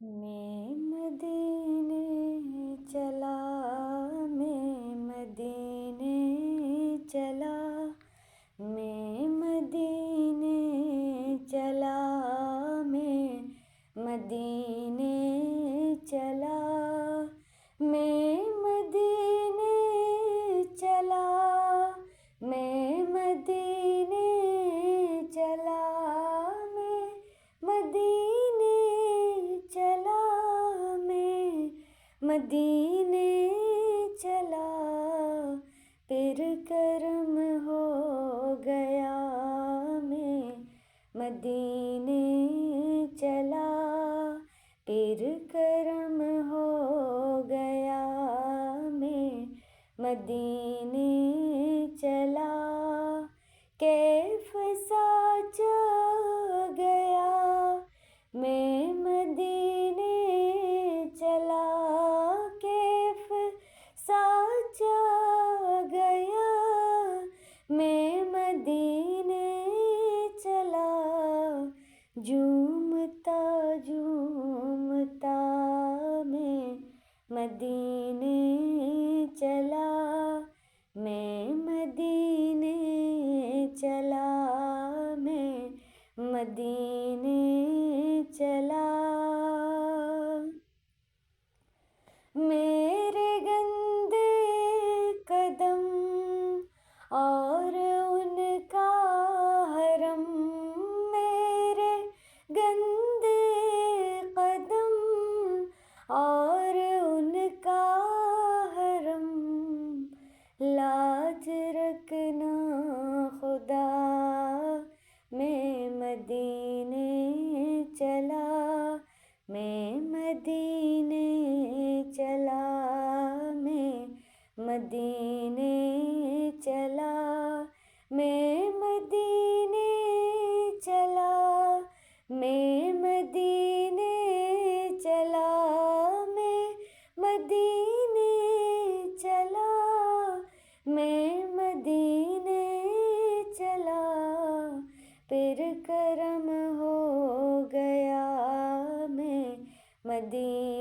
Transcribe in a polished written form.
मैं मदीने चला, मैं मदीने चला, मैं मदीने चला, मैं मदीने चला, मैं मदीने चला, मैं मदीने चला, मैं मदीने चला, मैं मदीने चला, फिर करम हो गया, मैं मदीने चला, फिर करम हो गया, मैं मदीने चला, कैफ साचा गया, मैं मदीने चला, कैफ साचा गया, मैं मदीने चला, झूमता झूमता मैं मदीने चला, मैं मदीने चला, मैं मदीने चला, मेरे गंदे कदम और उनका हरम, मेरे गंदे कदम और उनका हरम, लाज रखना खुदा, मैं मदीने चला, मैं मदीने चला, मैं मदीने चला, मैं मदीने चला, मैं मदीने चला, मैं मदीने चला, मैं मदीने चला, फिर करम हो गया, मैं मदीने